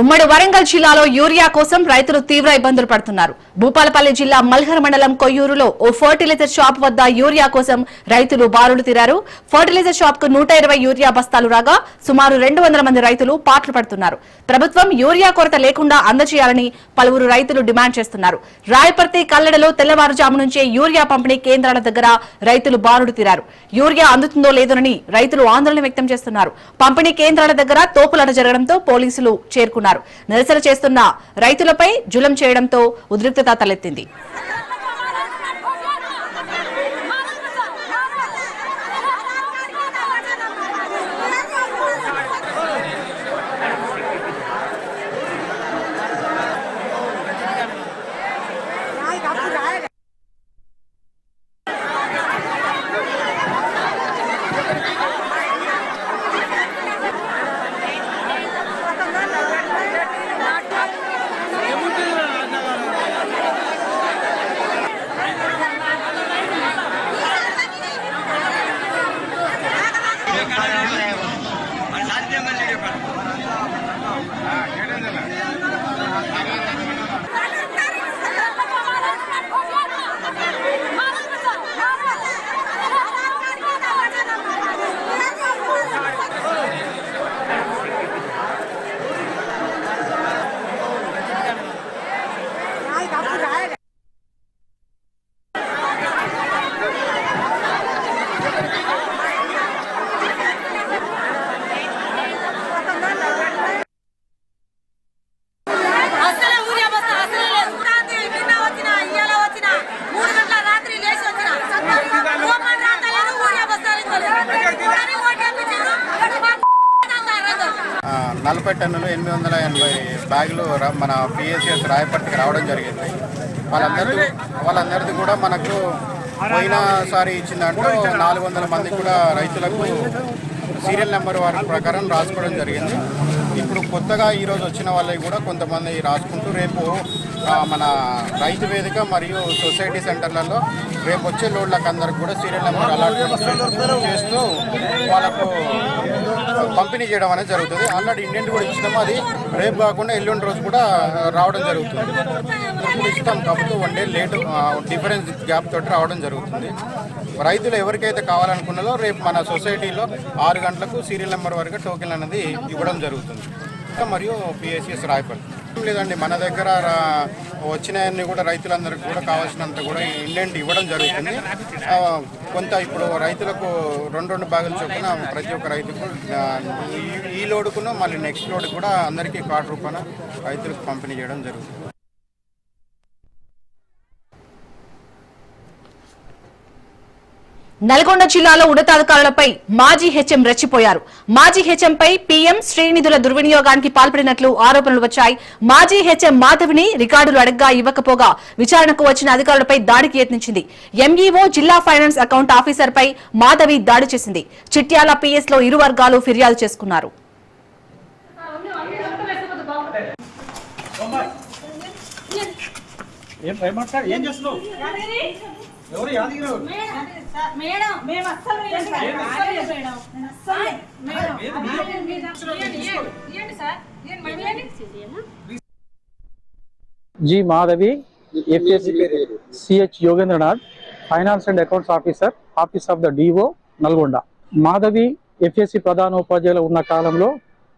ఉమ్మడి వరంగల్ జిల్లాలో యూరియా కోసం రైతులు తీవ్ర ఇబ్బందులు పడుతున్నారు. భూపాలపల్లి జిల్లా మల్హర్ మండలం కొయ్యూరులో ఓ ఫర్టిలైజర్ షాప్ వద్ద యూరియా కోసం రైతులు బారులు తీరారు. ఫర్టిలైజర్ షాప్ కు 120 యూరియా బస్తాలు రాగా సుమారు 200 మంది రైతులు పాట్లు పడుతున్నారు. ప్రభుత్వం యూరియా కొరత లేకుండా అందజేయాలని పలువురు రైతులు డిమాండ్ చేస్తున్నారు. రాయపర్తి కల్లడలో తెల్లవారుజాము నుంచే యూరియా పంపిణీ కేంద్రాల దగ్గర రైతులు బారులు తీరారు. యూరియా అందుతుందో లేదోనని రైతులు ఆందోళన వ్యక్తం చేస్తున్నారు. పంపిణీ కేంద్రాల దగ్గర తోపులాట జరగడంతో పోలీసులు చేరుకున్నారు. నిరసన చేస్తున్న రైతులపై జులుం చేయడంతో ఉద్రిక్తత తలెత్తింది. నలభై టన్నులు 880 బ్యాగులు మన పిఎస్ఎస్ రాయపర్తికి రావడం జరిగింది. వాళ్ళందరిది కూడా మనకు పోయినసారి ఇచ్చిన దాంట్లో 400 మంది కూడా రైతులకు సీరియల్ నెంబర్ వారి ప్రకారం రాసుకోవడం జరిగింది. ఇప్పుడు కొత్తగా ఈరోజు వచ్చిన వాళ్ళకి కూడా కొంతమంది రాసుకుంటూ రేపు మన రైతు వేదిక మరియు సొసైటీ సెంటర్లలో రేపు వచ్చే లోడ్లకు అందరికి కూడా సీరియల్ నెంబర్ అలాట్మెంట్ చేస్తూ వాళ్ళకు పంపిణీ చేయడం అనేది జరుగుతుంది. ఆల్రెడీ ఇండియన్ కూడా ఇచ్చినాము, అది రేపు కాకుండా ఎల్లుండి రోజు కూడా రావడం జరుగుతుంది. ఇప్పుడు ఇస్తాం కాబట్టి 1 డే లేటు డిఫరెన్స్ గ్యాప్ తోటి రావడం జరుగుతుంది. రైతులు ఎవరికైతే కావాలనుకున్నారో రేపు మన సొసైటీలో 6 గంటలకు సీరియల్ నెంబర్ వరకు టోకెన్ అనేది ఇవ్వడం జరుగుతుంది. మరియు పిఎస్ఎస్ రాయపర్తి లేదండి, మన దగ్గర వచ్చినవన్నీ కూడా రైతులందరికీ కూడా కావాల్సినంత కూడా ఇండెంట్ ఇవ్వడం జరుగుతుంది. కొంత ఇప్పుడు రైతులకు 2 బ్యాగులు చొప్పున ప్రతి ఒక్క రైతుకు ఈ లోడుకును మళ్ళీ నెక్స్ట్ లోడ్ కూడా అందరికీ కార్డు రూపాన రైతులకు పంపిణీ చేయడం జరుగుతుంది. నల్గొండ జిల్లాలో ఉన్నతాధికారులపై మాజీ హెచ్ఎం రెచ్చిపోయారు. మాజీ హెచ్ఎంపై పీఎం శ్రీనిధుల దుర్వినియోగానికి పాల్పడినట్లు ఆరోపణలు వచ్చాయి. మాజీ హెచ్ఎం మాధవిని రికార్డులు అడగ్గా ఇవ్వకపోగా విచారణకు వచ్చిన అధికారులపై దాడికి యత్నించింది. ఎంఈఓ జిల్లా ఫైనాన్స్ అకౌంట్ ఆఫీసర్పై మాధవి దాడి చేసింది. చిట్యాల పిఎస్ లో ఇరు వర్గాలు ఫిర్యాదు చేసుకున్నారు. G Madhavi CH Yogendranath finance and accounts officer office of the DO Nalgonda Madhavi FSC ప్రధానోపాధ్యాయులు ఉన్న కాలంలో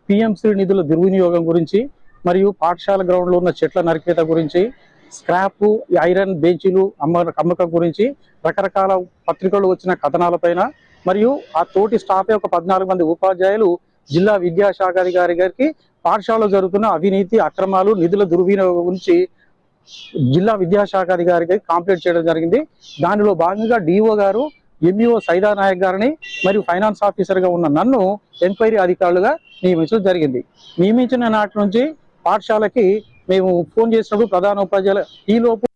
PM శ్రీ నిధుల దుర్వినియోగం గురించి మరియు పాఠశాల గ్రౌండ్ లో ఉన్న చెట్ల నరికేత గురించి స్క్రాప్ ఐరన్ బెంచీలు అమ్మకం గురించి రకరకాల పత్రికలు వచ్చిన కథనాలపైన మరియు ఆ తోటి స్టాఫ్ ఒక 14 మంది ఉపాధ్యాయులు జిల్లా విద్యాశాఖాధికారి గారికి పాఠశాలలో జరుగుతున్న అవినీతి అక్రమాలు నిధుల దుర్వినియోగం గురించి జిల్లా విద్యాశాఖాధికారికి కంప్లైంట్ చేయడం జరిగింది. దానిలో భాగంగా డిఓ గారు ఎంఈఓ సైదా నాయక్ గారిని మరియు ఫైనాన్స్ ఆఫీసర్ గా ఉన్న నన్ను ఎంక్వైరీ అధికారులుగా నియమించడం జరిగింది. నియమించిన నాటి నుంచి పాఠశాలకి మేము ఫోన్ చేసినప్పుడు ప్రధానోపాధ్యాయులు ఈలోపు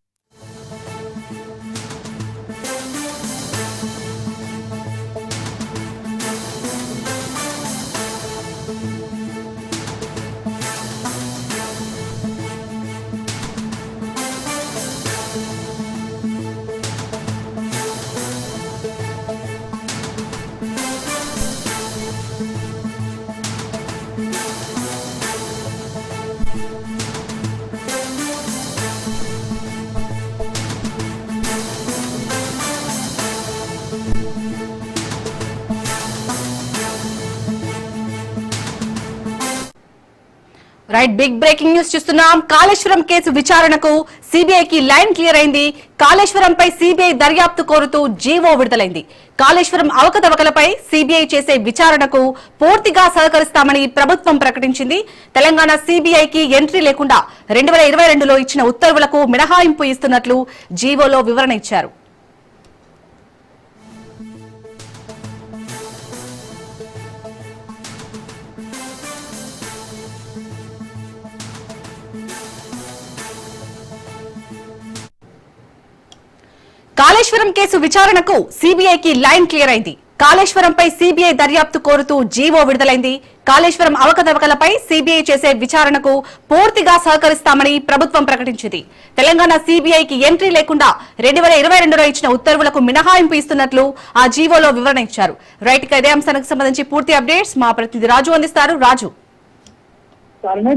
రైట్, బిగ్ బ్రేకింగ్ న్యూస్ చూస్తున్నాం. కాళేశ్వరం కేసు విచారణకు సిబిఐకి లైన్ క్లియర్ అయింది. కాళేశ్వరంపై సిబిఐ దర్యాప్తు కోరుతూ జీవో విడుదలైంది. కాళేశ్వరం అవకతవకలపై సిబిఐ చేసే విచారణకు పూర్తిగా సహకరిస్తామని ప్రభుత్వం ప్రకటించింది. తెలంగాణ సిబిఐకి ఎంట్రీ లేకుండా 2022లో ఇచ్చిన ఉత్తర్వులకు మినహాయింపు ఇస్తున్నట్లు జీవోలో వివరణ ఇచ్చారు. కాళేశ్వరం కేసు విచారణకు సిబిఐకి లైన్ క్లియర్ అయింది. కాళేశ్వరంపై సిబిఐ దర్యాప్తు కోరుతూ జీవో విడుదలైంది. కాళేశ్వరం అవకతవకలపై సిబిఐ చేసే విచారణకు పూర్తిగా సహకరిస్తామని ప్రభుత్వం ప్రకటించింది. తెలంగాణ సిబిఐకి ఎంట్రీ లేకుండా 2022లో ఇచ్చిన ఉత్తర్వులకు మినహాయింపు ఇస్తున్నట్లు ఆ జీవోలో వివరణ ఇచ్చారు. రైట్, ఇదే అంశానికి సంబంధించి పూర్తి అప్డేట్స్ మా ప్రతినిధి రాజు అందిస్తారు. రాజు,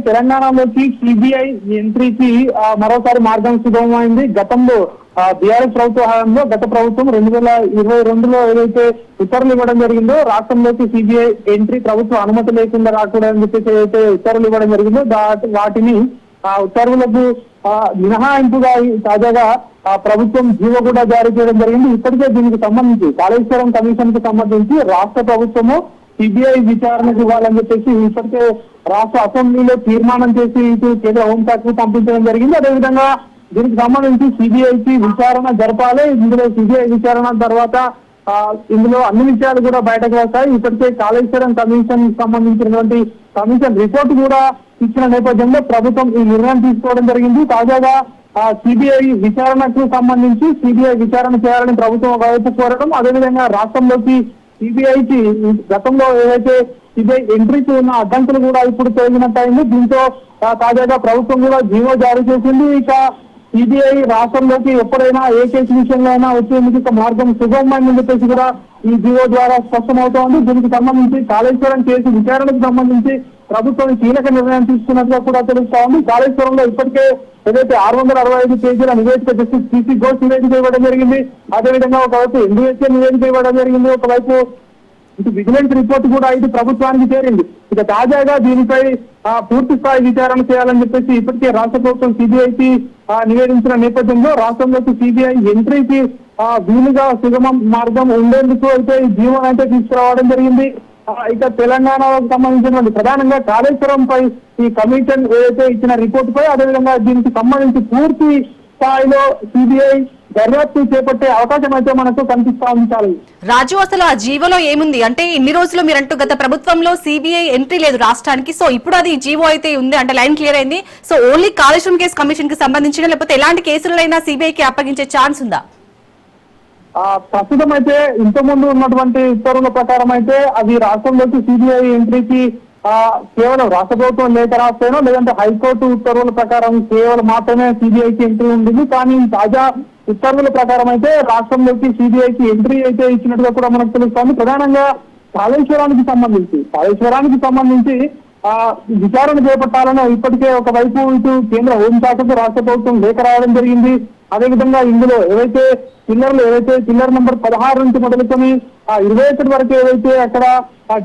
తెలంగాణలోకి సిబిఐ ఎంట్రీకి మరోసారి మార్గం సుగమమైంది. గతంలో బీఆర్ఎస్ ప్రభుత్వ హయాంలో గత ప్రభుత్వం 2022లో ఏదైతే ఉత్తర్వులు ఇవ్వడం జరిగిందో, రాష్ట్రంలోకి సిబిఐ ఎంట్రీ ప్రభుత్వ అనుమతి లేకుండా రాకూడదని చెప్పేసి ఏదైతే ఉత్తర్వులు ఇవ్వడం జరిగిందో వాటిని ఉత్తర్వులకు మినహాయింపుగా తాజాగా ప్రభుత్వం జీవో కూడా జారీ చేయడం జరిగింది. ఇప్పటికే దీనికి సంబంధించి కాళేశ్వరం కమిషన్ కు సంబంధించి రాష్ట్ర ప్రభుత్వము సిబిఐ విచారణకు ఇవ్వాలని చెప్పేసి ఇప్పటికే రాష్ట్ర అసెంబ్లీలో తీర్మానం చేసి ఇటు కేంద్ర హోంశాఖకు పంపించడం జరిగింది. అదేవిధంగా దీనికి సంబంధించి సిబిఐకి విచారణ జరపాలి. ఇందులో సిబిఐ విచారణ తర్వాత ఇందులో అన్ని విషయాలు కూడా బయటకు వస్తాయి. ఇప్పటికే కాళేశ్వరం కమిషన్ సంబంధించినటువంటి కమిషన్ రిపోర్ట్ కూడా ఇచ్చిన నేపథ్యంలో ప్రభుత్వం ఈ నిర్ణయం తీసుకోవడం జరిగింది. తాజాగా సిబిఐ విచారణకు సంబంధించి సిబిఐ విచారణ చేయాలని ప్రభుత్వం వైపు కోరడం, అదేవిధంగా రాష్ట్రంలోకి సిబిఐకి గతంలో ఏదైతే సిబిఐ ఎంట్రీకి ఉన్న అడ్డంకులు కూడా ఇప్పుడు తొలగినట్టయింది. దీంతో తాజాగా ప్రభుత్వం కూడా జీవో జారీ చేసింది. ఇక సిబిఐ రాష్ట్రంలోకి ఎప్పుడైనా ఏ కేసు విషయంలో అయినా వచ్చేందుకు ఇక మార్గం సుగమమైందని చెప్పేసి కూడా ఈ జీవో ద్వారా స్పష్టమవుతోంది. దీనికి సంబంధించి కాళేశ్వరం కేసు విచారణకు సంబంధించి ప్రభుత్వం కీలక నిర్ణయం తీసుకున్నట్టుగా కూడా తెలుస్తా ఉంది. కాళేశ్వరంలో ఇప్పటికే ఏదైతే 665 పేజీల నివేదిక జస్టిస్ పిసి ఘోష్ నివేదిక ఇవ్వడం జరిగింది. అదేవిధంగా ఒకవైపు ఎన్డీఎస్ఏ నివేదిక ఇవ్వడం జరిగింది. ఒకవైపు ఇటు విజిలెన్స్ రిపోర్ట్ కూడా ఇది ప్రభుత్వానికి చేరింది. ఇక తాజాగా దీనిపై పూర్తి స్థాయి విచారణ చేయాలని చెప్పేసి ఇప్పటికే రాష్ట్ర ప్రభుత్వం సిబిఐకి నివేదించిన నేపథ్యంలో రాష్ట్రంలోకి సిబిఐ ఎంట్రీకి వీలుగా సుగమ మార్గం ఉండేందుకు అయితే ఈ జీవోని అయితే తీసుకురావడం జరిగింది. ఇక తెలంగాణకు సంబంధించినటువంటి ప్రధానంగా కాళేశ్వరంపై ఈ కమిషన్ ఏదైతే ఇచ్చిన రిపోర్ట్ పై, అదేవిధంగా దీనికి సంబంధించి పూర్తి స్థాయిలో సిబిఐ దర్యాప్తు చేపట్టే అవకాశం అయితే మనకు కనిపిస్తా ఉంది. రాజు, అసలు ఆ జీవోలో ఏముంది అంటే ఇన్ని రోజులు మీరంటూ గత ప్రభుత్వంలో సిబిఐ ఎంట్రీ లేదు రాష్ట్రానికి, సో ఇప్పుడు అది జీవో అయితే ఉంది అంటే లైన్ క్లియర్ అయింది. So only Kaleshwaram case commission కి సంబంధించిన లేకపోతే ఎలాంటి కేసులైనా సిబిఐకి అప్పగించే ఛాన్స్ ఉందా? ప్రస్తుతం అయితే ఇంతకుముందు ఉన్నటువంటి ఉత్తర్వుల ప్రకారం అయితే అది రాష్ట్రంలోకి సిబిఐ ఎంట్రీకి కేవలం రాష్ట్ర ప్రభుత్వం లేఖ రాస్తేనో లేదంటే హైకోర్టు ఉత్తర్వుల ప్రకారం కేవలం మాత్రమే సిబిఐకి ఎంట్రీ ఉంటుంది. కానీ తాజా ఉత్తర్వుల ప్రకారం అయితే రాష్ట్రంలోకి సిబిఐకి ఎంట్రీ అయితే ఇచ్చినట్టుగా కూడా మనకు తెలుస్తోంది. ప్రధానంగా కాళేశ్వరానికి సంబంధించి విచారణ చేపట్టాలని ఇప్పటికే ఒకవైపు ఇటు కేంద్ర హోంశాఖకు రాష్ట్ర ప్రభుత్వం లేఖ రావడం జరిగింది. అదేవిధంగా ఇందులో పిల్లర్ నెంబర్ 16 నుంచి మొదలుకొని 21 వరకు ఏవైతే అక్కడ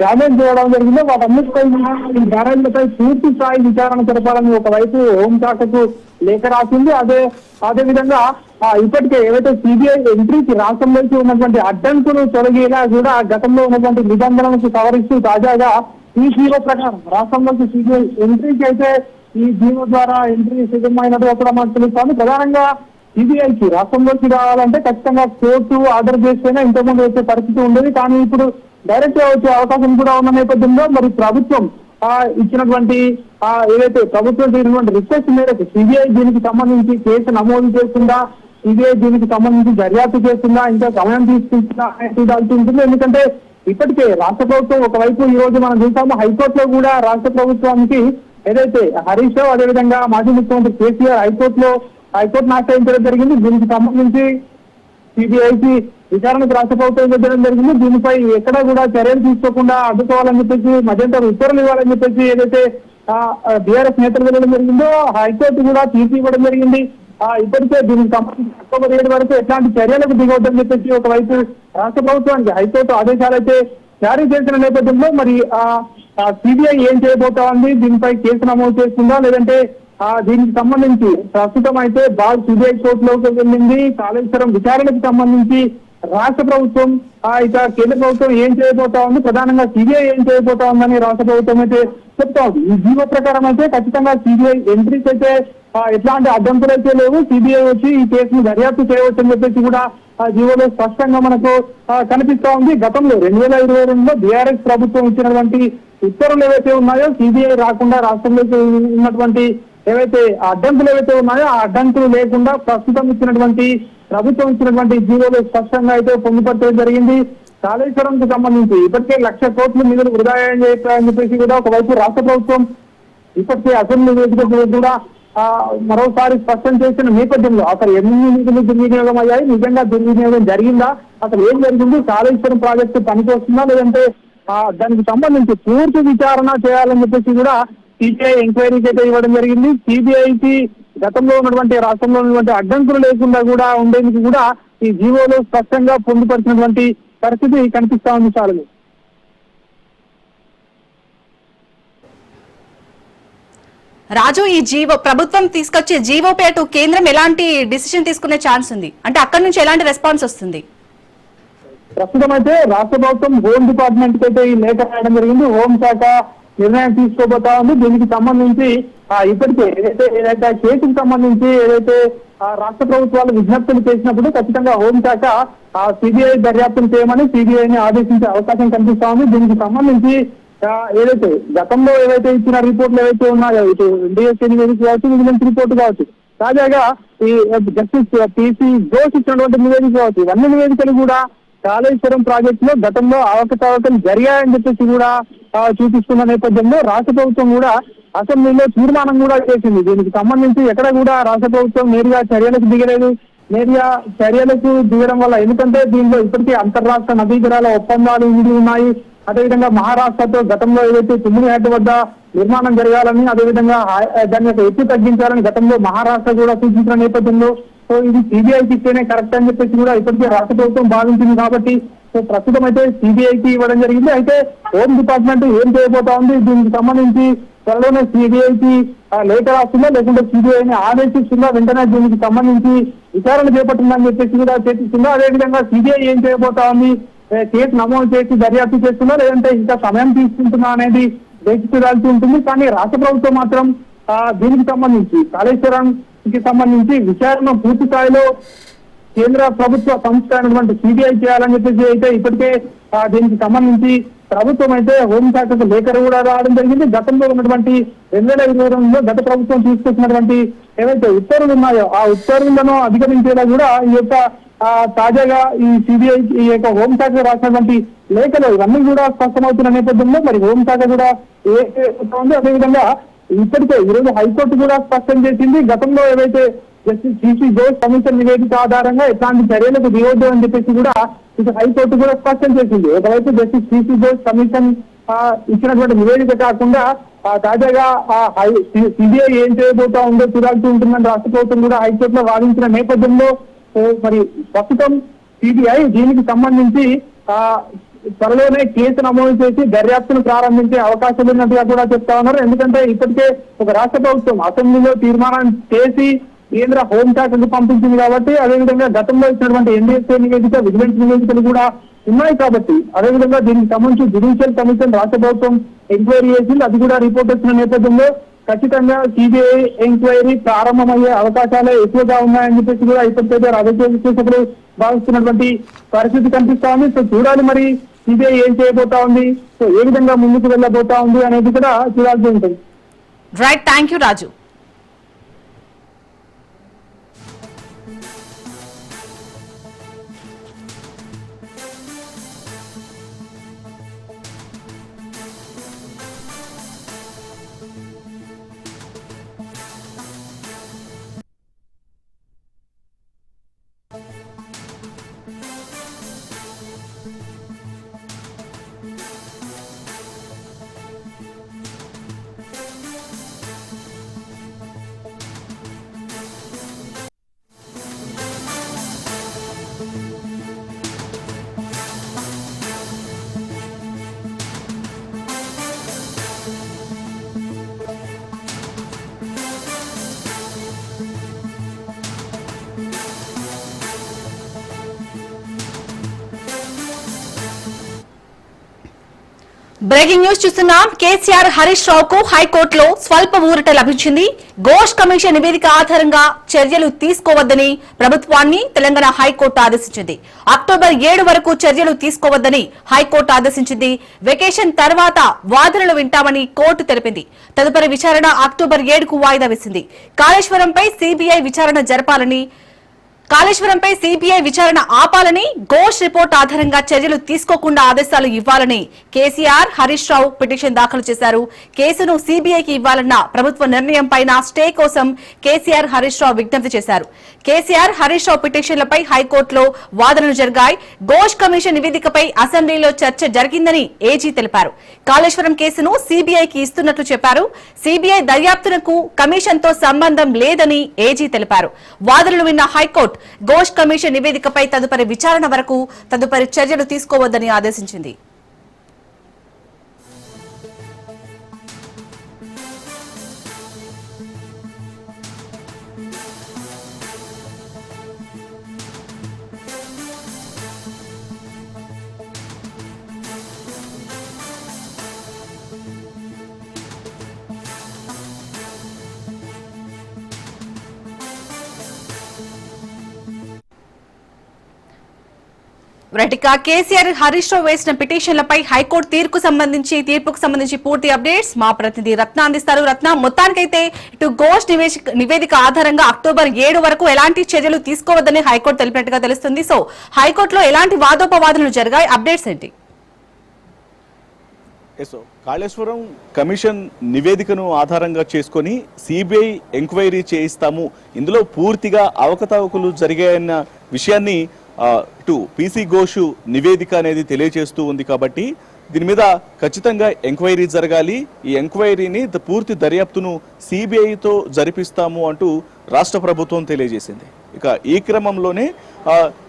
డ్యామేజ్ చేయడం జరిగిందో వాటన్నిటిపై ఈ డ్యామేజ్లపై పూర్తి స్థాయి విచారణ జరపాలని ఒకవైపు హోంశాఖకు లేఖ రాసింది. అదేవిధంగా ఇప్పటికే ఏవైతే సిబిఐ ఎంట్రీకి రాష్ట్రంలోకి ఉన్నటువంటి అడ్డంకులు తొలగేలా కూడా గతంలో ఉన్నటువంటి నిబంధనలకు సవరిస్తూ తాజాగా ఈ జీవో ప్రకారం రాష్ట్రంలోకి సిబిఐ ఎంట్రీకి అయితే ఈ జీవో ద్వారా ఎంట్రీ సిద్ధమైనట్టుగా కూడా మనకు తెలుస్తోంది. ప్రధానంగా సిబిఐకి రాష్ట్రంలోకి రావాలంటే ఖచ్చితంగా కోర్టు ఆర్డర్ చేస్తేనే ఇంతకుముందు వచ్చే పరిస్థితి ఉండేది. కానీ ఇప్పుడు డైరెక్ట్ గా వచ్చే అవకాశం కూడా ఉన్న నేపథ్యంలో మరి ప్రభుత్వం ఇచ్చినటువంటి ఏదైతే ప్రభుత్వం చేసినటువంటి రిక్వెస్ట్ మేరకు సిబిఐ దీనికి సంబంధించి కేసు నమోదు చేస్తుందా, సిబిఐ దీనికి సంబంధించి దర్యాప్తు చేస్తుందా, ఇంకా సమయం తీసుకుంటుందా చూడాల్సి ఉంటుంది. ఎందుకంటే ఇప్పటికే రాష్ట్ర ప్రభుత్వం ఒకవైపు ఈ రోజు మనం చూసాము హైకోర్టులో కూడా రాష్ట్ర ప్రభుత్వానికి ఏదైతే హరీష్ రావు అదేవిధంగా మాజీ ముఖ్యమంత్రి కేసీఆర్ హైకోర్టును ఆశ్రయించడం జరిగింది. దీనికి సంబంధించి సిబిఐకి విచారణకు రాష్ట్ర ప్రభుత్వం పెట్టడం జరిగింది. దీనిపై ఎక్కడా కూడా చర్యలు తీసుకోకుండా అడ్డుకోవాలని చెప్పేసి మధ్యంతర ఉత్తర్వులు ఇవ్వాలని చెప్పేసి ఏదైతే బీఆర్ఎస్ నేతలు వెళ్ళడం జరిగిందో హైకోర్టు కూడా తీర్పు ఇవ్వడం జరిగింది. ఇప్పటికే దీనికి సంబంధించి అక్టోబర్ 7 వరకు ఎట్లాంటి చర్యలకు దిగవద్దని చెప్పేసి ఒకవైపు రాష్ట్ర ప్రభుత్వానికి హైకోర్టు ఆదేశాలు అయితే జారీ చేసిన నేపథ్యంలో మరి సిబిఐ ఏం చేయబోతా ఉంది, దీనిపై కేసు నమోదు చేస్తుందా లేదంటే దీనికి సంబంధించి ప్రస్తుతం అయితే బాల్ సిబిఐ కోర్టులోకి వెళ్ళింది. కాళేశ్వరం విచారణకు సంబంధించి రాష్ట్ర ప్రభుత్వం ఇక కేంద్ర ప్రభుత్వం ఏం చేయబోతా ఉంది, ప్రధానంగా సిబిఐ ఏం చేయబోతా ఉందని రాష్ట్ర ప్రభుత్వం అయితే చెప్తా ఉంది. ఈ జీవో ప్రకారం అయితే ఖచ్చితంగా సిబిఐ ఎంట్రీస్ అయితే ఎట్లాంటి అడ్డంకులు అయితే లేవు, సిబిఐ వచ్చి ఈ కేసును దర్యాప్తు చేయవచ్చు అని చెప్పేసి కూడా జీవోలో స్పష్టంగా మనకు కనిపిస్తా ఉంది. గతంలో 2022లో బీఆర్ఎస్ ప్రభుత్వం ఇచ్చినటువంటి ఉత్తర్వులు ఏవైతే ఉన్నాయో సిబిఐ రాకుండా రాష్ట్రంలో ఉన్నటువంటి ఏవైతే అడ్డంకులు ఏవైతే ఉన్నాయో ఆ అడ్డంకులు లేకుండా ప్రస్తుతం ఇచ్చినటువంటి ప్రభుత్వం ఇచ్చినటువంటి జీవోలు స్పష్టంగా అయితే పొందుపరచడం జరిగింది. కాళేశ్వరం కు సంబంధించి ఇప్పటికే 1,00,000 కోట్ల నిధులు వృధా అని చెప్పేసి కూడా ఒకవైపు రాష్ట్ర ప్రభుత్వం ఇప్పటికే అసెంబ్లీ వేదికగా కూడా మరోసారి స్పష్టం చేసిన నేపథ్యంలో అసలు ఎన్ని నిధులు దుర్వినియోగం అయ్యాయి, నిజంగా దుర్వినియోగం జరిగిందా, అసలు ఏం జరిగింది, కాళేశ్వరం ప్రాజెక్టు పనికొస్తుందా లేదంటే దానికి సంబంధించి పూర్తి విచారణ చేయాలని చెప్పేసి కూడా సిబిఐ ఎంక్వైరీకి అయితే ఇవ్వడం జరిగింది. సిబిఐకి గతంలో ఉన్నటువంటి రాష్ట్రంలో ఉన్నటువంటి అడ్డంకులు లేకుండా కూడా ఉండేందుకు కూడా ఈ జీవోలో స్పష్టంగా పొందుపరిచినటువంటి పరిస్థితి కనిపిస్తా ఉంది. చాలు రాజు, ఈ జీవో ప్రభుత్వం తీసుకొచ్చే జీవో పేటు కేంద్రం ఎలాంటి డిసిషన్ తీసుకునే ఛాన్స్ ఉంది, అంటే అక్కడి నుంచి ఎలాంటి రెస్పాన్స్ వస్తుంది? ప్రస్తుతం అయితే రాష్ట్ర ప్రభుత్వం హోమ్ డిపార్ట్మెంట్ కి అయితే ఈ లేఖ రాయడం జరిగింది. హోంశాఖ నిర్ణయం తీసుకోబోతా ఉంది. దీనికి సంబంధించి ఇప్పటికే ఏదైతే కేసుకు సంబంధించి ఏదైతే రాష్ట్ర ప్రభుత్వాలు విజ్ఞప్తులు చేసినప్పుడు ఖచ్చితంగా హోంశాఖ సిబిఐ దర్యాప్తులు చేయమని సిబిఐని ఆదేశించే అవకాశం కనిపిస్తా ఉంది. దీనికి సంబంధించి ఏదైతే గతంలో ఏవైతే ఇచ్చిన రిపోర్ట్లు ఏవైతే ఉన్నాయో ఇటు డిఎస్సీ నివేదిక కావచ్చు, విజిలెన్స్ రిపోర్ట్ కావచ్చు, తాజాగా ఈ జస్టిస్ పిసి ఘోష్ ఇచ్చినటువంటి నివేదిక కావచ్చు, ఇవన్నీ నివేదికలు కూడా కాళేశ్వరం ప్రాజెక్టులో గతంలో అవకతవకలు జరిగాయని చెప్పేసి కూడా చూపిస్తున్న నేపథ్యంలో రాష్ట్ర ప్రభుత్వం కూడా అసెంబ్లీలో తీర్మానం కూడా చేసింది. దీనికి సంబంధించి ఎక్కడ కూడా రాష్ట్ర ప్రభుత్వం నేరుగా చర్యలకు దిగలేదు. నేరుగా చర్యలకు దిగడం వల్ల ఎందుకంటే దీనిలో ఇప్పటికీ అంతర్రాష్ట్ర నదీ జలాల ఒప్పందాలు ఇవి ఉన్నాయి. అదేవిధంగా మహారాష్ట్రతో గతంలో ఏదైతే 9 హెడ్ వద్ద నిర్మాణం జరగాలని, అదేవిధంగా దాన్ని ఎత్తు తగ్గించాలని గతంలో మహారాష్ట్ర కూడా సూచించిన నేపథ్యంలో సో ఇది సిబిఐకి ఇస్తేనే కరెక్ట్ అని చెప్పేసి కూడా ఇప్పటికే రాష్ట్ర ప్రభుత్వం భావించింది. కాబట్టి సో ప్రస్తుతం అయితే సిబిఐకి ఇవ్వడం జరిగింది. అయితే హోమ్ డిపార్ట్మెంట్ ఏం చేయబోతా ఉంది, దీనికి సంబంధించి త్వరలోనే సిబిఐకి లేఖ రాస్తుందా లేకుంటే సిబిఐని ఆదేశిస్తుందా, వెంటనే దీనికి సంబంధించి విచారణ చేపట్టిందని చెప్పేసి కూడా చర్చిస్తుందా, అదేవిధంగా సిబిఐ ఏం చేయబోతా ఉంది, కేసు నమోదు చేసి దర్యాప్తు చేస్తుందా లేదంటే ఇంకా సమయం తీసుకుంటుందా అనేది వేచి చూడాల్సి ఉంటుంది. కానీ రాష్ట్ర ప్రభుత్వం మాత్రం దీనికి సంబంధించి కాళేశ్వరానికి సంబంధించి విచారణ పూర్తి స్థాయిలో కేంద్ర ప్రభుత్వ సంస్థ అయినటువంటి సిబిఐ చేయాలని చెప్పేసి అయితే ఇప్పటికే దీనికి సంబంధించి ప్రభుత్వం అయితే హోంశాఖకు లేఖ కూడా రావడం జరిగింది. గతంలో ఉన్నటువంటి 2022లో గత ప్రభుత్వం తీసుకొచ్చినటువంటి ఏవైతే ఉత్తర్వులు ఉన్నాయో ఆ ఉత్తర్వులను అధిగమించేలా కూడా ఈ యొక్క తాజాగా ఈ సిబిఐ ఈ యొక్క హోంశాఖ రాసినటువంటి లేఖలు ఇవన్నీ కూడా స్పష్టమవుతున్న నేపథ్యంలో మరి హోంశాఖ కూడా ఉంది. అదేవిధంగా ఇప్పటికే ఈరోజు హైకోర్టు కూడా స్పష్టం చేసింది. గతంలో ఏవైతే జస్టిస్ సిసి ఘోష్ కమిషన్ నివేదిక ఆధారంగా ఎట్లాంటి చర్యలకు దిగొద్దు అని చెప్పేసి కూడా ఇక హైకోర్టు కూడా స్పష్టం చేసింది. ఒకవైపు జస్టిస్ సిసి ఘోష్ కమిషన్ ఇచ్చినటువంటి నివేదిక కాకుండా తాజాగా సిబిఐ ఏం చేయబోతా ఉందో చూడాల్సి ఉంటుందని రాష్ట్ర ప్రభుత్వం కూడా హైకోర్టులో వాదించిన నేపథ్యంలో మరి ప్రస్తుతం సిబిఐ దీనికి సంబంధించి త్వరలోనే కేసు నమోదు చేసి దర్యాప్తును ప్రారంభించే అవకాశం ఉన్నట్టుగా కూడా చెప్తా ఉన్నారు. ఎందుకంటే ఇప్పటికే ఒక రాష్ట్ర ప్రభుత్వం అసెంబ్లీలో తీర్మానం చేసి కేంద్ర హోంశాఖకు పంపించింది కాబట్టి, అదేవిధంగా గతంలో ఇచ్చినటువంటి ఎన్డీఎస్ఏ నివేదిక, విజిలెన్స్ నివేదికలు కూడా ఉన్నాయి కాబట్టి, అదేవిధంగా దీనికి సంబంధించి జ్యుడిషియల్ కమిషన్ రాష్ట్ర ప్రభుత్వం ఎంక్వైరీ చేసింది. అది కూడా రిపోర్ట్ వచ్చిన నేపథ్యంలో ఖచ్చితంగా సిబిఐ ఎంక్వైరీ ప్రారంభమయ్యే అవకాశాలే ఎక్కువగా ఉన్నాయని చెప్పేసి కూడా ఇప్పటికైతే రాజకీయ విశ్లేషకులు భావిస్తున్నటువంటి పరిస్థితి కనిపిస్తా ఉంది. సో చూడాలి మరి సిబిఐ ఏం చేయబోతా ఉంది, సో ఏ విధంగా ముందుకు వెళ్ళబోతా ఉంది అనేది కూడా చూడాల్సి ఉంటుంది. Right, thank you Raju. Breaking news చూస్తున్నాం. కేసీఆర్ హరీష్ రావుకు హైకోర్టులో స్వల్ప ఊరట లభించింది. ఘోష్ కమిషన్ నివేదిక ఆధారంగా చర్యలు తీసుకోవద్దని ప్రభుత్వాన్ని తెలంగాణ హైకోర్టు ఆదేశించింది. అక్టోబర్ 7 వరకు చర్యలు తీసుకోవద్దని హైకోర్టు ఆదేశించింది. వెకేషన్ తర్వాత వాదనలు వింటామని కోర్టు తెలిపింది. తదుపరి విచారణ అక్టోబర్ 7కు వాయిదా వేసింది. కాళేశ్వరంపై సిబిఐ విచారణ ఆపాలని, ఘోష్ రిపోర్ట్ ఆధారంగా చర్యలు తీసుకోకుండా ఆదేశాలు ఇవ్వాలని కేసీఆర్ హరీష్ రావు పిటిషన్ దాఖలు చేశారు. కేసును సిబిఐకి ఇవ్వాలన్న ప్రభుత్వ నిర్ణయం పైన స్టే కోసం కేసీఆర్ హరీష్ రావు విజ్ఞప్తి చేశారు. కేసీఆర్ హరీష్ రావు పిటిషన్లపై హైకోర్టులో వాదనలు జరిగాయి. ఘోష్ కమిషన్ నివేదికపై అసెంబ్లీలో చర్చ జరిగిందని ఏజీ తెలిపారు. కాళేశ్వరం కేసును సిబిఐకి ఇస్తున్నట్లు చెప్పారు. సిబిఐ దర్యాప్తునకు కమిషన్ తో సంబంధం లేదని ఏజీ తెలిపారు. వాదనలు విన్న హైకోర్టు ఘోష్ కమిషన్ నివేదికపై తదుపరి విచారణ వరకు తదుపరి చర్యలు తీసుకోవద్దని ఆదేశించింది. ఇక కేసీఆర్ హరీష్ రావు వేసిన పిటిషన్లపై హైకోర్టు తీర్పుకు సంబంధించి పూర్తి అప్డేట్స్ మా ప్రతినిధి రత్న అందిస్తారు. రత్న, మొత్తానికైతే ఇటు ఘోష్ నివేదిక ఆధారంగా అక్టోబర్ 7 వరకు ఎలాంటి చర్యలు తీసుకోవద్దని హైకోర్టు తెలిపినట్టుగా తెలుస్తుంది. సో హైకోర్టులో ఎలాంటి వాదోపవాదనలు జరిగాయి, అప్డేట్స్ ఏంటి? కాళేశ్వరం కమిషన్ నివేదికను ఆధారంగా చేసుకొని సిబిఐ ఎంక్వైరీ చేయిస్తాము, ఇందులో పూర్తిగా అవకతవకలు జరిగాయన్న విషయాన్ని ఇటు పీసీ ఘోష్ నివేదిక అనేది తెలియజేస్తూ ఉంది. కాబట్టి దీని మీద ఖచ్చితంగా ఎంక్వైరీ జరగాలి. ఈ ఎంక్వైరీని పూర్తి దర్యాప్తును సిబిఐతో జరిపిస్తాము అంటూ రాష్ట్ర ప్రభుత్వం తెలియజేసింది. ఇక ఈ క్రమంలోనే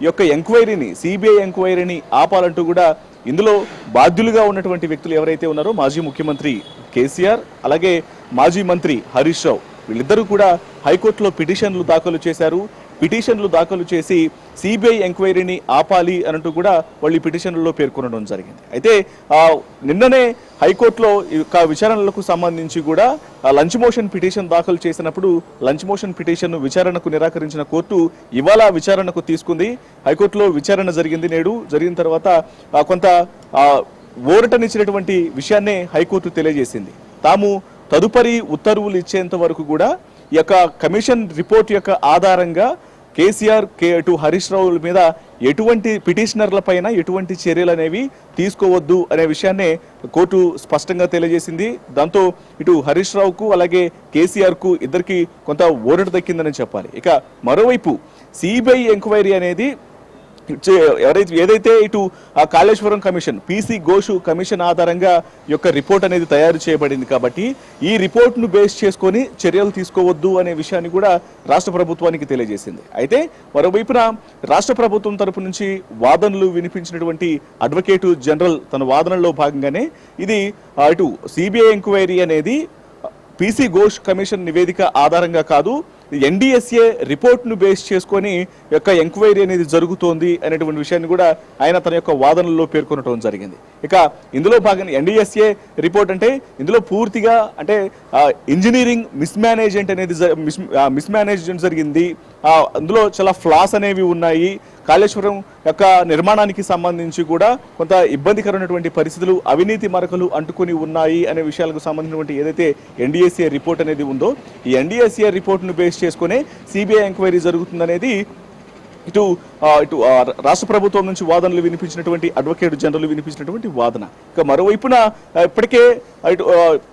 ఈ యొక్క ఎంక్వైరీని, సిబిఐ ఎంక్వైరీని ఆపాలంటూ కూడా ఇందులో బాధ్యులుగా ఉన్నటువంటి వ్యక్తులు ఎవరైతే ఉన్నారో మాజీ ముఖ్యమంత్రి కేసీఆర్, అలాగే మాజీ మంత్రి హరీష్ రావు, వీళ్ళిద్దరూ కూడా హైకోర్టులో పిటిషన్లు దాఖలు చేశారు. పిటిషన్లు దాఖలు చేసి సిబిఐ ఎంక్వైరీని ఆపాలి అనంటూ కూడా వాళ్ళు ఈ పిటిషన్లలో పేర్కొనడం జరిగింది. అయితే నిన్ననే హైకోర్టులో విచారణలకు సంబంధించి కూడా లంచ్ మోషన్ పిటిషన్ దాఖలు చేసినప్పుడు లంచ్ మోషన్ పిటిషన్ విచారణకు నిరాకరించిన కోర్టు ఇవాళ విచారణకు తీసుకుంది. హైకోర్టులో విచారణ జరిగింది. నేడు జరిగిన తర్వాత కొంత ఊరటనిచ్చినటువంటి విషయాన్నే హైకోర్టు తెలియజేసింది. తాము తదుపరి ఉత్తర్వులు ఇచ్చేంత వరకు కూడా ఈ యొక్క కమిషన్ రిపోర్ట్ యొక్క ఆధారంగా కేసీఆర్ హరీష్ రావు మీద ఎటువంటి పిటిషనర్ల పైన ఎటువంటి చర్యలు అనేవి తీసుకోవద్దు అనే విషయాన్నే కోర్టు స్పష్టంగా తెలియజేసింది. దాంతో ఇటు హరీష్ రావుకు అలాగే కేసీఆర్కు ఇద్దరికి కొంత ఊరట దక్కిందని చెప్పాలి. ఇక మరోవైపు సిబిఐ ఎంక్వైరీ అనేది ఏదైతే ఇటు Kaleshwaram commission PC Ghosh commission ఆధారంగా యొక్క రిపోర్ట్ అనేది తయారు చేయబడింది. కాబట్టి ఈ రిపోర్ట్ను బేస్ చేసుకొని చర్యలు తీసుకోవద్దు అనే విషయాన్ని కూడా రాష్ట్ర ప్రభుత్వానికి తెలియజేసింది. అయితే మరోవైపున రాష్ట్ర ప్రభుత్వం తరపు నుంచి వాదనలు వినిపించినటువంటి అడ్వకేట్ జనరల్ తన వాదనలో భాగంగానే ఇది ఇటు సిబిఐ ఎంక్వైరీ అనేది పీసీ ఘోష్ కమిషన్ నివేదిక ఆధారంగా కాదు, ఎన్డీఎస్ఏ రిపోర్ట్ను బేస్ చేసుకొని యొక్క ఎంక్వైరీ అనేది జరుగుతోంది అనేటువంటి విషయాన్ని కూడా ఆయన తన యొక్క వాదనలో పేర్కొనడం జరిగింది. ఇక ఇందులో భాగంగా ఎన్డీఎస్ఏ రిపోర్ట్ అంటే ఇందులో పూర్తిగా అంటే ఇంజనీరింగ్ మిస్మేనేజ్మెంట్ జరిగింది. అందులో చాలా ఫ్లాస్ అనేవి ఉన్నాయి. కాళేశ్వరం యొక్క నిర్మాణానికి సంబంధించి కూడా కొంత ఇబ్బందికరమైనటువంటి పరిస్థితులు, అవినీతి మరకలు అంటుకొని ఉన్నాయి అనే విషయాలకు సంబంధించినటువంటి ఏదైతే ఎన్డీఎస్ఏ రిపోర్ట్ అనేది ఉందో ఈ ఎన్డీఎస్ఏ రిపోర్ట్ను బేస్ చేసుకునే సిబిఐ ఎంక్వైరీ జరుగుతుందనేది ఇటు రాష్ట్ర ప్రభుత్వం నుంచి వాదనలు వినిపించినటువంటి అడ్వకేట్ జనరల్ వినిపించినటువంటి వాదన. ఇక మరోవైపున ఇప్పటికే ఇటు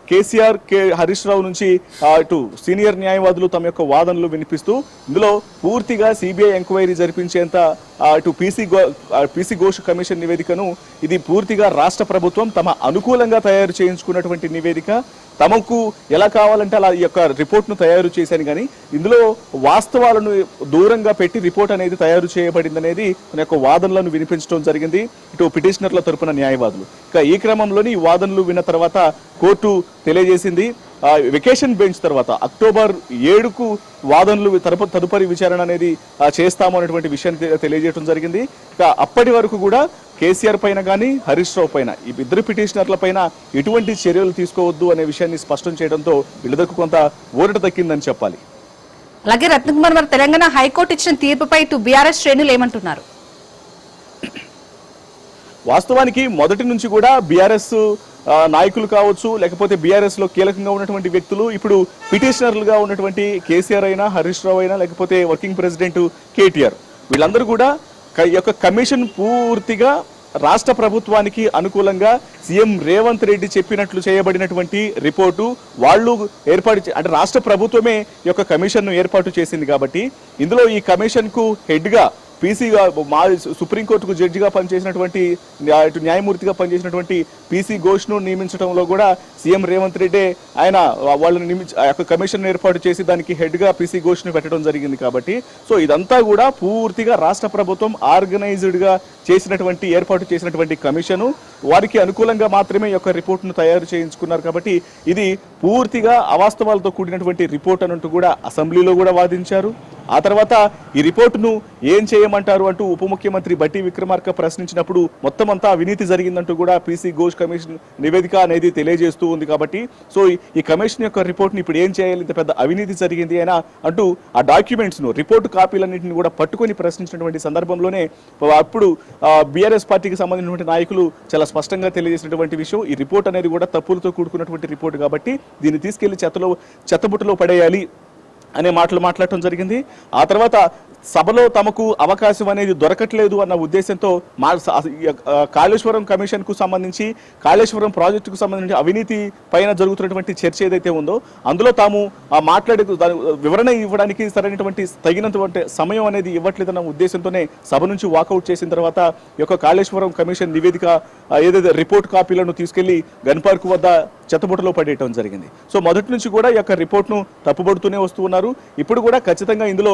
కేసీఆర్ హరీష్ రావు నుంచి ఇటు సీనియర్ న్యాయవాదులు తమ యొక్క వాదనలు వినిపిస్తూ ఇందులో పూర్తిగా సిబిఐ ఎంక్వైరీ జరిపించేంత ఇటు పీసీ ఘోష్ కమిషన్ నివేదికను ఇది పూర్తిగా రాష్ట్ర ప్రభుత్వం తమ అనుకూలంగా తయారు చేయించుకున్నటువంటి నివేదిక. తమకు ఎలా కావాలంటే అలా ఈ యొక్క రిపోర్ట్ను తయారు చేశాను, కానీ ఇందులో వాస్తవాలను దూరంగా పెట్టి రిపోర్ట్ అనేది తయారు చేయబడింది అనేది తన యొక్క వాదనలను వినిపించడం జరిగింది ఇటు పిటిషనర్ల తరపున న్యాయవాదులు. ఇక ఈ క్రమంలోని ఈ వాదనలు విన్న తర్వాత కోర్టు తెలియజేసింది వెకేషన్ బెంచ్ తర్వాత అక్టోబర్ 7కు వాదనలు తదుపరి విచారణ అనేది చేస్తాము అనేటువంటి విషయాన్ని తెలియజేయడం జరిగింది. ఇక అప్పటి వరకు కూడా కేసీఆర్ పైన కానీ హరీష్ రావు పైన ఈ ఇద్దరు పిటిషనర్ల పైన ఎటువంటి చర్యలు తీసుకోవద్దు అనే విషయాన్ని స్పష్టం చేయడంతో వీళ్ళకు కొంత ఊరట దక్కిందని చెప్పాలి. అలాగే రత్నకుమార్, మరి తెలంగాణ హైకోర్టు ఇచ్చిన తీర్పుపై ఇటు బీఆర్ఎస్ శ్రేణులు ఏమంటున్నారు? వాస్తవానికి మొదటి నుంచి కూడా బీఆర్ఎస్ నాయకులు కావచ్చు, లేకపోతే బీఆర్ఎస్ లో కీలకంగా ఉన్నటువంటి వ్యక్తులు ఇప్పుడు పిటిషనర్లుగా ఉన్నటువంటి కేసీఆర్ అయినా, హరీష్ రావు అయినా, లేకపోతే వర్కింగ్ ప్రెసిడెంట్ కేటీఆర్, వీళ్ళందరూ కూడా ఈ యొక్క కమిషన్ పూర్తిగా రాష్ట్ర ప్రభుత్వానికి అనుకూలంగా సీఎం రేవంత్ రెడ్డి చెప్పినట్లు చేయబడినటువంటి రిపోర్టు వాళ్ళు అంటే రాష్ట్ర ప్రభుత్వమే ఈ యొక్క కమిషన్ను ఏర్పాటు చేసింది కాబట్టి ఇందులో ఈ కమిషన్కు హెడ్గా పీసీగా సుప్రీంకోర్టుకు జడ్జిగా పనిచేసినటువంటి న్యాయమూర్తిగా పనిచేసినటువంటి పీసీ ఘోష్ను నియమించడంలో కూడా సీఎం రేవంత్ రెడ్డి ఆయన వాళ్ళని కమిషన్ ఏర్పాటు చేసి దానికి హెడ్గా పీసీ ఘోష్ను పెట్టడం జరిగింది కాబట్టి సో ఇదంతా కూడా పూర్తిగా రాష్ట్ర ప్రభుత్వం ఆర్గనైజ్డ్గా ఏర్పాటు చేసినటువంటి కమిషను వారికి అనుకూలంగా మాత్రమే ఈ యొక్క రిపోర్ట్ను తయారు చేయించుకున్నారు కాబట్టి ఇది పూర్తిగా అవాస్తవాలతో కూడినటువంటి రిపోర్ట్ అన్నట్టు కూడా అసెంబ్లీలో కూడా వాదించారు. ఆ తర్వాత ఈ రిపోర్టును ఏం చేయమంటారు అంటూ ఉప ముఖ్యమంత్రి బట్టి విక్రమార్క ప్రశ్నించినప్పుడు మొత్తం అంతా అవినీతి జరిగిందంటూ కూడా పీసీ ఘోష్ కమిషన్ నివేదిక అనేది తెలియజేస్తూ ఉంది కాబట్టి సో ఈ కమిషన్ యొక్క రిపోర్ట్ని ఇప్పుడు ఏం చేయాలి, ఇంత పెద్ద అవినీతి జరిగింది అయినా అంటూ ఆ డాక్యుమెంట్స్ను రిపోర్టు కాపీలన్నింటినీ కూడా పట్టుకొని ప్రశ్నించినటువంటి సందర్భంలోనే అప్పుడు బీఆర్ఎస్ పార్టీకి సంబంధించినటువంటి నాయకులు చాలా స్పష్టంగా తెలియజేసినటువంటి విషయం ఈ రిపోర్ట్ అనేది కూడా తప్పులతో కూడుకున్నటువంటి రిపోర్ట్ కాబట్టి దీన్ని తీసుకెళ్లి చెత్తబుట్టలో పడేయాలి అనే మాటలు మాట్లాడటం జరిగింది. ఆ తర్వాత సభలో తమకు అవకాశం అనేది దొరకట్లేదు అన్న ఉద్దేశంతో కాళేశ్వరం కమిషన్కు సంబంధించి కాళేశ్వరం ప్రాజెక్టుకు సంబంధించి అవినీతి పైన జరుగుతున్నటువంటి చర్చ ఏదైతే ఉందో అందులో తాము వివరణ ఇవ్వడానికి సరైనటువంటి తగినంత సమయం అనేది ఇవ్వట్లేదన్న ఉద్దేశంతోనే సభ నుంచి వాకౌట్ చేసిన తర్వాత ఈ యొక్క కాళేశ్వరం కమిషన్ నివేదిక ఏదైతే రిపోర్ట్ కాపీలను తీసుకెళ్లి గన్ పార్క్ వద్ద చెత్తబుట్టలో పడేయటం జరిగింది. సో మొదటి నుంచి కూడా ఈ యొక్క రిపోర్ట్ను తప్పుబడుతూనే వస్తూ ఉన్నారు. ఇప్పుడు కూడా ఖచ్చితంగా ఇందులో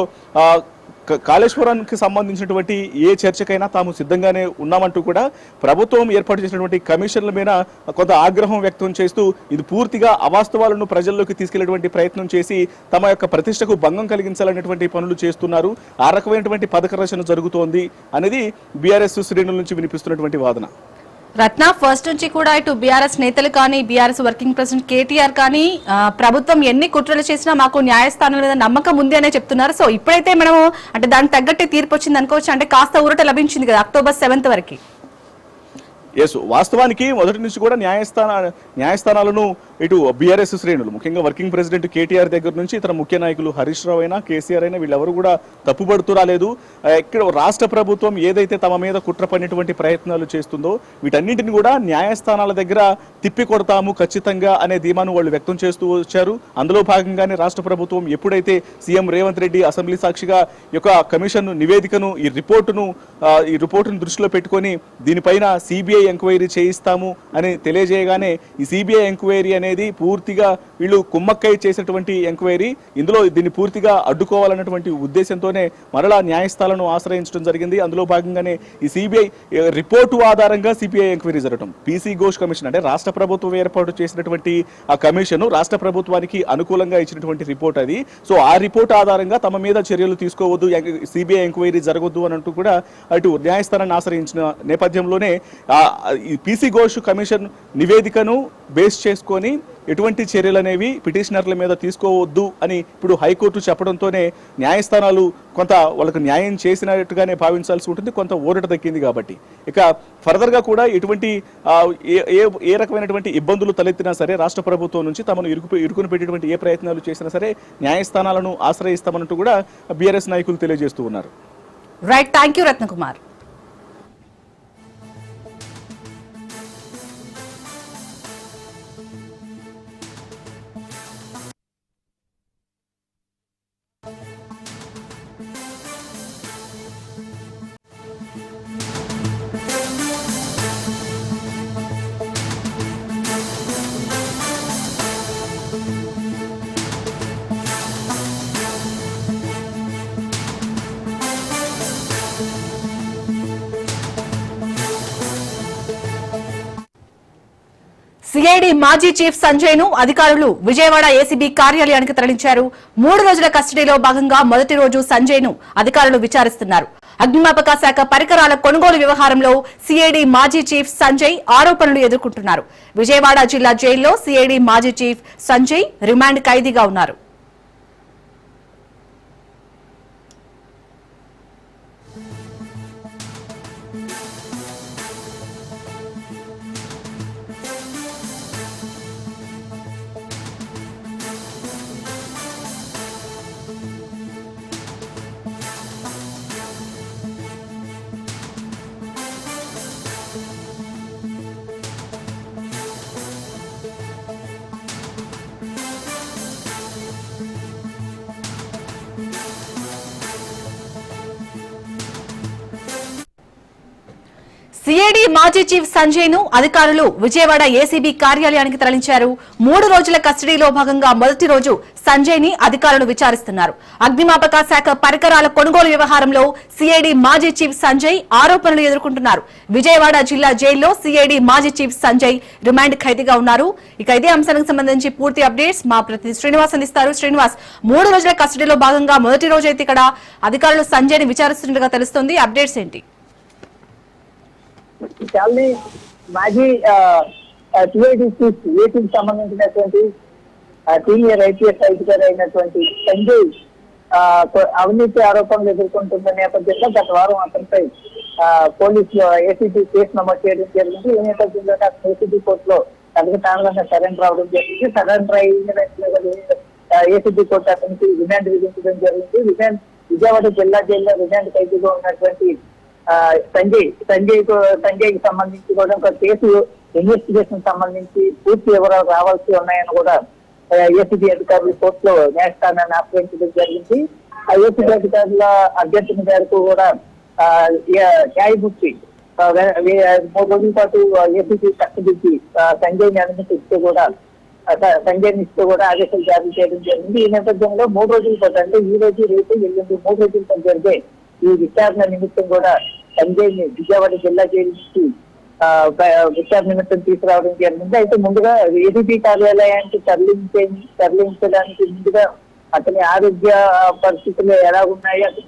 కాళేశ్వరానికి సంబంధించినటువంటి ఏ చర్చకైనా తాము సిద్ధంగానే ఉన్నామంటూ కూడా ప్రభుత్వం ఏర్పాటు చేసినటువంటి కమిషన్ల మీద కొంత ఆగ్రహం వ్యక్తం చేస్తూ ఇది పూర్తిగా అవాస్తవాలను ప్రజల్లోకి తీసుకెళ్లేటువంటి ప్రయత్నం చేసి తమ యొక్క ప్రతిష్టకు భంగం కలిగించాలనేటువంటి పనులు చేస్తున్నారు. ఆ రకమైనటువంటి పథక రచన జరుగుతోంది అనేది బీఆర్ఎస్ శ్రేణుల నుంచి వినిపిస్తున్నటువంటి వాదన. రత్న, ఫస్ట్ నుంచి కూడా ఇటు బీఆర్ఎస్ నేతలు కానీ బీఆర్ఎస్ వర్కింగ్ ప్రెసిడెంట్ కేటీఆర్ కానీ ప్రభుత్వం ఎన్ని కుట్రలు చేసినా మాకు న్యాయస్థానాల మీద నమ్మకం ఉంది అనే చెప్తున్నారు. సో ఇప్పుడైతే మనం అంటే దానికి తగ్గట్టే తీర్పు వచ్చింది అనుకోవచ్చు, అంటే కాస్త ఊరట లభించింది కదా అక్టోబర్ 7 వరకు. ఎస్, వాస్తవానికి మొదటి నుంచి కూడా న్యాయస్థానాలను ఇటు బీఆర్ఎస్ శ్రేణులు ముఖ్యంగా వర్కింగ్ ప్రెసిడెంట్ కేటీఆర్ దగ్గర నుంచి ఇతర ముఖ్య నాయకులు హరీష్ రావు అయినా కేసీఆర్ అయినా వీళ్ళెవరు కూడా తప్పుపడుతూ రాలేదు. ఇక్కడ రాష్ట్ర ప్రభుత్వం ఏదైతే తమ మీద కుట్ర పడినటువంటి ప్రయత్నాలు చేస్తుందో వీటన్నింటిని కూడా న్యాయస్థానాల దగ్గర తిప్పి కొడతాము ఖచ్చితంగా అనే ధీమాను వాళ్ళు వ్యక్తం చేస్తూ వచ్చారు. అందులో భాగంగానే రాష్ట్ర ప్రభుత్వం ఎప్పుడైతే సీఎం రేవంత్ రెడ్డి అసెంబ్లీ సాక్షిగా ఈ యొక్క కమిషన్ నివేదికను ఈ రిపోర్టును దృష్టిలో పెట్టుకొని దీనిపైన సిబిఐ ఎంక్వైరీ చేయిస్తాము అని తెలియజేయగానే ఈ సిబిఐ ఎంక్వైరీ అనేది పూర్తిగా వీళ్ళు కుమ్మక్కై చేసినటువంటి ఎంక్వైరీ, ఇందులో దీన్ని పూర్తిగా అడ్డుకోవాలన్నటువంటి ఉద్దేశంతోనే మరలా న్యాయస్థానాలను ఆశ్రయించడం జరిగింది. అందులో భాగంగానే ఈ సిబిఐ రిపోర్టు ఆధారంగా సిబిఐ ఎంక్వైరీ జరగడం. పీసీ ఘోష్ కమిషన్ అంటే రాష్ట్ర ప్రభుత్వం ఏర్పాటు చేసినటువంటి ఆ కమిషన్ రాష్ట్ర ప్రభుత్వానికి అనుకూలంగా ఇచ్చినటువంటి రిపోర్ట్ అది. సో ఆ రిపోర్ట్ ఆధారంగా తమ మీద చర్యలు తీసుకోవద్దు, సిబిఐ ఎంక్వైరీ జరగొద్దు అని అంటూ కూడా అటు న్యాయస్థానాన్ని ఆశ్రయించిన నేపథ్యంలోనే ఈ పీసీ ఘోష్ కమిషన్ నివేదికను బేస్ చేసుకొని ఎటువంటి చర్యలు అనేవి పిటిషనర్ల మీద తీసుకోవద్దు అని ఇప్పుడు హైకోర్టు చెప్పడంతోనే న్యాయస్థానాలు కొంత వాళ్ళకు న్యాయం చేసినట్టుగానే భావించాల్సి ఉంటుంది, కొంత ఊరట దక్కింది కాబట్టి. ఇక ఫర్దర్గా కూడా ఎటువంటి ఏ రకమైనటువంటి ఇబ్బందులు తలెత్తినా సరే రాష్ట్ర ప్రభుత్వం నుంచి తమను ఇరుకుని పెట్టేటువంటి ఏ ప్రయత్నాలు చేసినా సరే న్యాయస్థానాలను ఆశ్రయిస్తామన్నట్టు కూడా బీఆర్ఎస్ నాయకులు తెలియజేస్తూ ఉన్నారు. Right, thank you Ratnakumar. CID మాజీ చీఫ్ సంజయ్ ను అధికారులు విజయవాడ ఏసీబీ కార్యాలయానికి తరలించారు. 3 రోజుల కస్టడీలో భాగంగా మొదటి రోజు సంజయ్ ను అధికారులు విచారిస్తున్నారు. అగ్నిమాపక శాఖ పరికరాల కొనుగోలు వ్యవహారంలో సిఐడి మాజీ చీఫ్ సంజయ్ ఆరోపణలు ఎదుర్కొంటున్నారు. విజయవాడ జిల్లా జైల్లో సిఐడి మాజీ చీఫ్ సంజయ్ రిమాండ్ ఖైదీగా ఉన్నారు. సిఐడి మాజీ చీఫ్ సంజయ్ ను అధికారులు విజయవాడ ఏసీబీ కార్యాలయానికి తరలించారు. 3 రోజుల కస్టడీలో భాగంగా మొదటి రోజు సంజయ్ ని అధికారులు విచారిస్తున్నారు. అగ్నిమాపక శాఖ పరికరాల కొనుగోలు వ్యవహారంలో సిఐడి మాజీ చీఫ్ సంజయ్ ఆరోపణలు ఎదుర్కొంటున్నారు. విజయవాడ జిల్లా జైల్లో సిఐడి మాజీ చీఫ్ సంజయ్ రిమాండ్ ఖైదీగా ఉన్నారు. ఇక ఇదే అంశానికి సంబంధించి పూర్తి అప్డేట్స్ మా ప్రతినిధి శ్రీనివాస్ అందిస్తారు. శ్రీనివాస్, 3 రోజుల కస్టడీలో భాగంగా మొదటి రోజు అయితే ఇక్కడ అధికారులు సంజయ్ ని విచారిస్తున్నట్టుగా తెలుస్తోంది. అప్డేట్స్ ఏంటి? చాలని మాజీ ఏపీకి సంబంధించినటువంటి సీనియర్ ఐపీఎస్ అధికారి అయినటువంటి సంజయ్ అవినీతి ఆరోపణలు ఎదుర్కొంటున్న నేపథ్యంలో గత వారం అతనిపై పోలీసులు ఏసీబీ కేసు నమోదు చేయడం జరిగింది. ఈ నేపథ్యంలో అతను ఏసీబీ కోర్టులో అధికారంగా సరెండర్ అవడం జరిగింది. సరెండర్ అయిన ఏసీబీ కోర్టు అతనికి రిమాండ్ విధించడం జరిగింది. విజయవాడ జిల్లా జైల్లో రిమాండ్ ఖైదీగా ఉన్నటువంటి సంజయ్ కి సంబంధించి కూడా ఒక కేసు ఇన్వెస్టిగేషన్ సంబంధించి పూర్తి వివరాలు రావాల్సి ఉన్నాయని కూడా ఏసీబీ అధికారులు కోర్టులో న్యాయస్థానాన్ని ఆశ్రయించడం జరిగింది. ఆ ఏసీబీ అధికారుల అభ్యర్థన మేరకు కూడా న్యాయమూర్తి 3 రోజుల పాటు ఏసీబీ కస్టడీకి సంజయ్ ని అనుమతిస్తూ కూడా ఆదేశాలు జారీ చేయడం జరిగింది. ఈ నేపథ్యంలో 3 రోజుల పాటు అంటే ఈ రోజు రేపు ఎల్లుండి 3 రోజుల పాటు జరిగే ఈ విచారణ నిమిత్తం కూడా సంజయ్ ని విజయవాడ జిల్లా జైలు నుంచి విచారణ నిమిత్తం తీసుకురావడం జరిగింది. అయితే ముందుగా ఏసీబీ కార్యాలయానికి తరలించడానికి ముందుగా అతని ఆరోగ్య పరిస్థితులు ఎలా ఉన్నాయి, అతని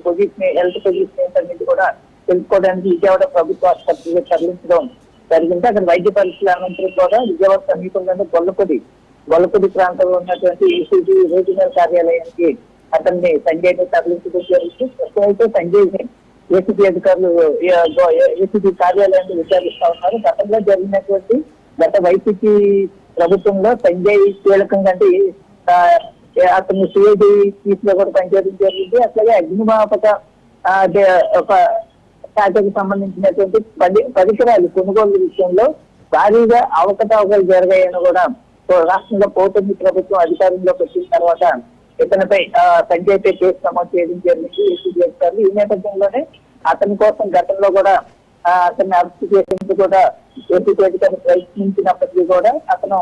హెల్త్ పొజిషన్ ఏంటనేది కూడా తెలుసుకోవడానికి విజయవాడ ప్రభుత్వ ఆసుపత్రిలో తరలించడం జరిగింది. అక్కడ వైద్య పరీక్షల అనంతరం కూడా విజయవాడ సమీపంలోని గొల్లపూడి ప్రాంతంలో ఉన్నటువంటి ఏసీబీ రీజనల్ కార్యాలయానికి అతన్ని సంజయ్ ని తరలించడం జరిగింది. ప్రస్తుతం సంజయ్ ని ఏసీబీ అధికారులు ఏసీబీ కార్యాలయాన్ని విచారిస్తా ఉన్నారు. గతంలో జరిగినటువంటి గత వైసీపీ ప్రభుత్వంలో సంజయ్ కీలకంగా అంటే అతను సిఐడి చీఫ్ లో కూడా పనిచేయడం జరిగింది. అట్లాగే అగ్నిమాపక శాఖకు సంబంధించినటువంటి పరికరాలు కొనుగోలు విషయంలో భారీగా అవకతవకలు జరిగాయని కూడా రాష్ట్రంలో కూటమి ప్రభుత్వం అధికారంలోకి వచ్చిన తర్వాత ఇతనిపై సంజయ్ పై కేసు నమోదు చేయడం జరిగింది ఏసీబీ అధికారులు. ఈ నేపథ్యంలోనే అతని కోసం గతంలో కూడా అతన్ని అరెస్ట్ చేసేందుకు కూడా ఏసీబీ అధికారులు ప్రయత్నించినప్పటికీ కూడా అతను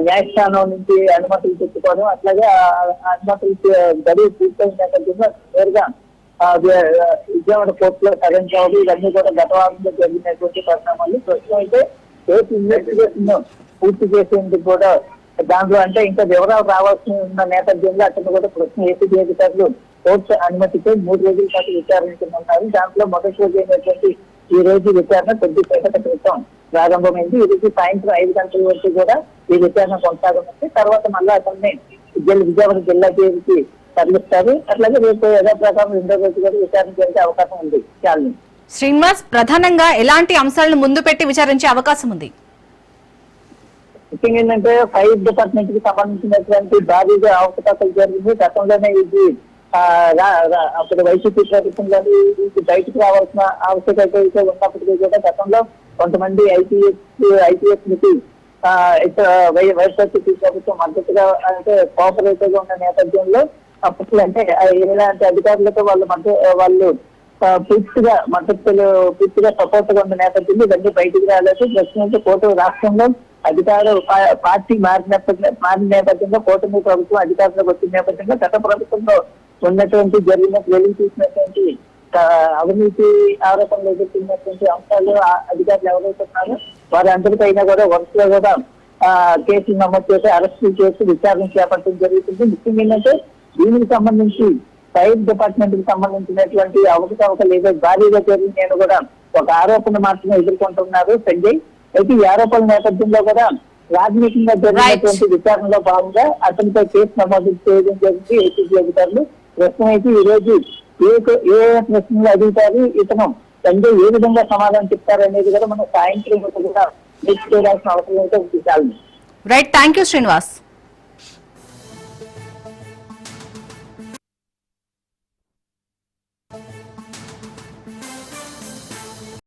న్యాయస్థానం నుంచి అనుమతులు తెచ్చుకోవడం, అట్లాగే అనుమతులు గడువు పూర్తయిన నేపథ్యంలో నేరుగా విజయవాడ కోర్టులో సరెండర్ అవ్వడం ఇవన్నీ కూడా గత వారంలో జరిగినటువంటి పరిణామాలు. ప్రస్తుతం అయితే కేసు ఇన్వెస్టిగేషన్ పూర్తి చేసేందుకు కూడా దాంట్లో అంటే ఇంకా వివరాలు రావాల్సి ఉన్న నేపథ్యంలో అతను కూడా ప్రస్తుతం ఏసీబీ అధికారులు కోర్టు అనుమతితో 3 రోజుల పాటు విచారించనున్నారు. దాంట్లో మొదటి రోజు అయినటువంటి ఈ రోజు విచారణ కొద్దిసేపటి క్రితం ప్రారంభమైంది. ఈ రోజు సాయంత్రం 5 గంటల వరకు కూడా ఈ విచారణ కొనసాగనుంది. తర్వాత మళ్ళీ అతన్ని విజయవాడ జిల్లా జైలుకి తరలిస్తారు. అట్లాగే రేపు యథాప్రకారం 2వ రోజు కూడా విచారణ జరిగే అవకాశం ఉంది. చాలు శ్రీనివాస్, ప్రధానంగా ఎలాంటి అంశాలను ముందు పెట్టి విచారించే అవకాశం ఉంది? ముఖ్యంగా ఏంటంటే ఫైర్ డిపార్ట్మెంట్ కి సంబంధించినటువంటి భారీగా అవకతవకలు జరిగింది. గతంలోనే ఇది అప్పుడు వైసీపీ ప్రభుత్వంలోని బయటకు రావాల్సిన ఆవశ్యకత అయితే ఉన్నప్పటికీ కూడా గతంలో కొంతమంది ఐపీఎస్ కి వైఎస్ఆర్సీపీ ప్రభుత్వం మద్దతుగా అంటే కోఆపరేటివ్ గా ఉన్న నేపథ్యంలో అప్పట్లో అంటే ఇలాంటి అధికారులతో వాళ్ళు పూర్తిగా సపోర్ట్ గా ఉన్న నేపథ్యంలో ఇవన్నీ బయటకు రాలేదు. ప్రస్తుతం కోర్టు రాష్ట్రంలో పార్టీ మారిన నేపథ్యంలో కూటమి ప్రభుత్వం అధికారంలోకి వచ్చిన నేపథ్యంలో గత ప్రభుత్వంలో ఉన్నటువంటి వెలుగు చూసినటువంటి అవినీతి ఆరోపణలు ఎదుర్కొన్నటువంటి అంశాలు అధికారులు ఎవరైతే ఉన్నారో వారందరిపైన కూడా వరుసలో కూడా కేసులు నమోదు చేసి అరెస్టులు చేసి విచారణ చేపట్టడం జరుగుతుంది. ముఖ్యంగా ఏంటంటే దీనికి సంబంధించి ఫైర్ డిపార్ట్మెంట్ కి సంబంధించినటువంటి అవకతవకలు ఏదో భారీగా జరిగిందని కూడా ఒక ఆరోపణ మాత్రమే ఎదుర్కొంటున్నారు సంజయ్. అయితే ఈ ఆరోపణల నేపథ్యంలో కూడా రాజకీయంగా జరిగినటువంటి విచారణలో భాగంగా అతనిపై కేసు నమోదు చేయడం జరిగింది ఏసీబీ అధికారులు. ప్రస్తుతం అయితే ఈ రోజు ఏ ప్రశ్నలు అడుగుతారు, ఇతను సంజయ్ ఏ విధంగా సమాధానం చెప్తారు అనేది కూడా మనం సాయంత్రం కూడా చేయాల్సిన అవసరం అయితే ఉంది. Right, thank you Srinivas.